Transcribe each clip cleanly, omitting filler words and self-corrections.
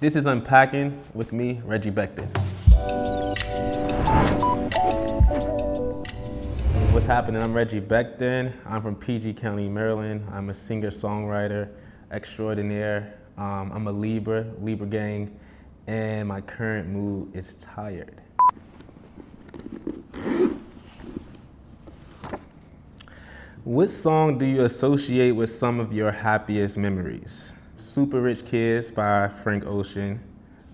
This is Unpacking with me, Reggie Becton. What's happening? I'm Reggie Becton. I'm from PG County, Maryland. I'm a singer-songwriter extraordinaire. I'm a Libra gang, and my current mood is tired. What song do you associate with some of your happiest memories? Super Rich Kids by Frank Ocean,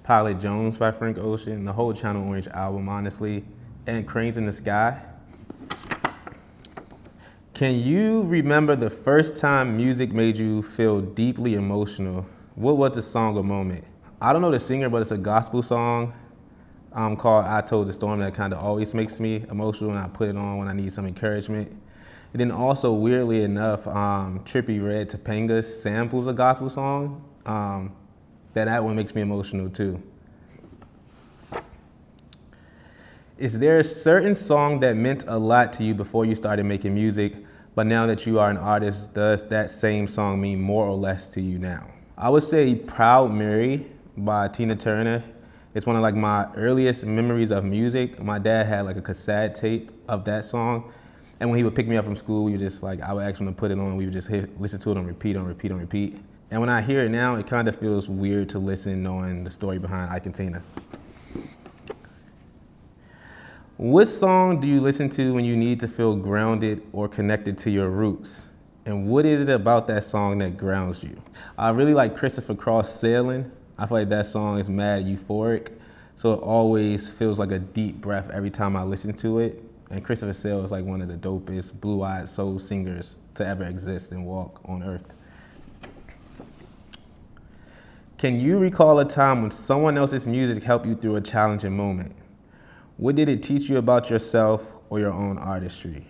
Pilot Jones by Frank Ocean, the whole Channel Orange album, honestly, and Cranes in the Sky. Can you remember the first time music made you feel deeply emotional? What was the song or moment? I don't know the singer, but it's a gospel song called I Told the Storm that kind of always makes me emotional, and I put it on when I need some encouragement. And then also, weirdly enough, Trippie Redd Topanga samples a gospel song. That one makes me emotional too. Is there a certain song that meant a lot to you before you started making music, but now that you are an artist, does that same song mean more or less to you now? I would say Proud Mary by Tina Turner. It's one of like my earliest memories of music. My dad had like a cassette tape of that song. And when he would pick me up from school, we would just like, I would ask him to put it on, we would just listen to it on repeat. And when I hear it now, it kind of feels weird to listen knowing the story behind Ike and Tina. What song do you listen to when you need to feel grounded or connected to your roots? And what is it about that song that grounds you? I really like Christopher Cross Sailing. I feel like that song is mad euphoric. So it always feels like a deep breath every time I listen to it. And Christopher Sale is like one of the dopest blue-eyed soul singers to ever exist and walk on earth. Can you recall a time when someone else's music helped you through a challenging moment? What did it teach you about yourself or your own artistry?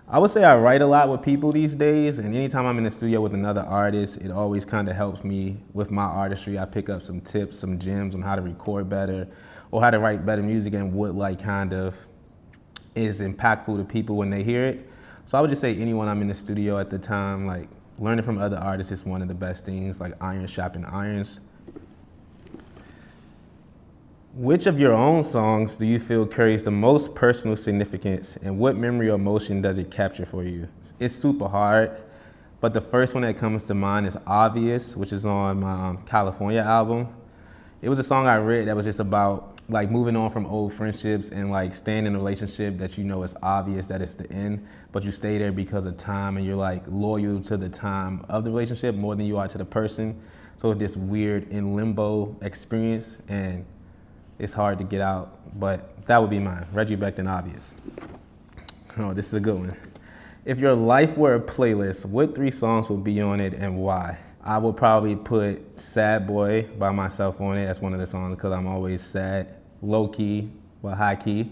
I would say I write a lot with people these days, and anytime I'm in the studio with another artist, it always kind of helps me with my artistry. I pick up some tips, some gems on how to record better or how to write better music and what like kind of is impactful to people when they hear it. So I would just say anyone I'm in the studio at the time, like learning from other artists is one of the best things, like iron sharpen irons. Which of your own songs do you feel carries the most personal significance, and what memory or emotion does it capture for you? It's super hard, but the first one that comes to mind is Obvious, which is on my California album. It was a song I read that was just about like moving on from old friendships and like staying in a relationship that you know it's obvious that it's the end, but you stay there because of time and you're like loyal to the time of the relationship more than you are to the person. So it's this weird in limbo experience and it's hard to get out, but that would be mine. Reggie Becton, Obvious. Oh, this is a good one. If your life were a playlist, what 3 songs would be on it and why? I would probably put Sad Boy by myself on it. That's one of the songs because I'm always sad. Low Key, well, High Key.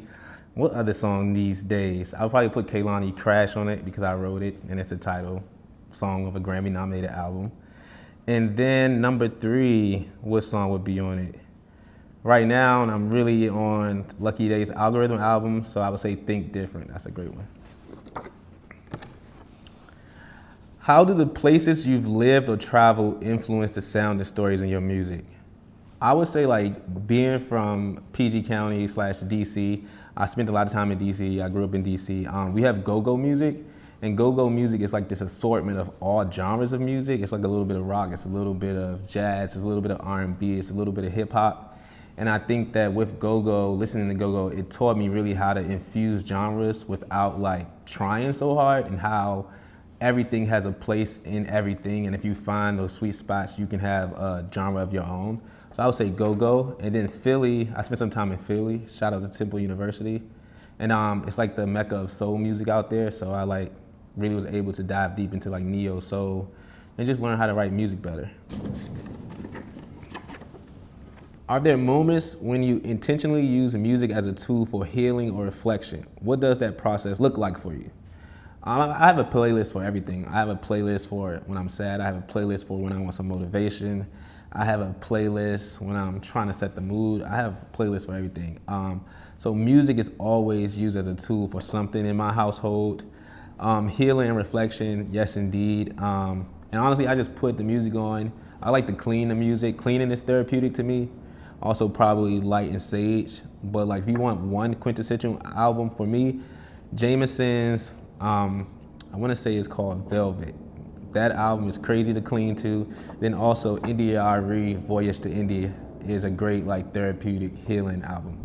What other song these days? I would probably put Kehlani Crash on it because I wrote it and it's the title song of a Grammy nominated album. And then number 3, what song would be on it? Right now, and I'm really on Lucky Daye's Algorithm album, so I would say Think Different. That's a great one. How do the places you've lived or traveled influence the sound and stories in your music? I would say like being from PG County / DC, I spent a lot of time in DC, I grew up in DC. We have go-go music, and go-go music is like this assortment of all genres of music. It's like a little bit of rock, it's a little bit of jazz, it's a little bit of R&B, it's a little bit of hip hop. And I think that with go-go, listening to go-go, it taught me really how to infuse genres without like trying so hard, and how everything has a place in everything, and if you find those sweet spots, you can have a genre of your own. So I would say go-go, and then Philly, I spent some time in Philly, shout out to Temple University, and it's like the mecca of soul music out there, so I like really was able to dive deep into like neo soul and just learn how to write music better. Are there moments when you intentionally use music as a tool for healing or reflection? What does that process look like for you? I have a playlist for everything. I have a playlist for when I'm sad. I have a playlist for when I want some motivation. I have a playlist when I'm trying to set the mood. I have a playlist for everything. So music is always used as a tool for something in my household. Healing and reflection, yes indeed. And honestly, I just put the music on. I like to clean the music. Cleaning is therapeutic to me. Also probably Light and Sage. But like if you want one quintessential album for me, Jameson's, I want to say it's called Velvet. That album is crazy to clean to. Then also India Ari, Voyage to India is a great like therapeutic healing album.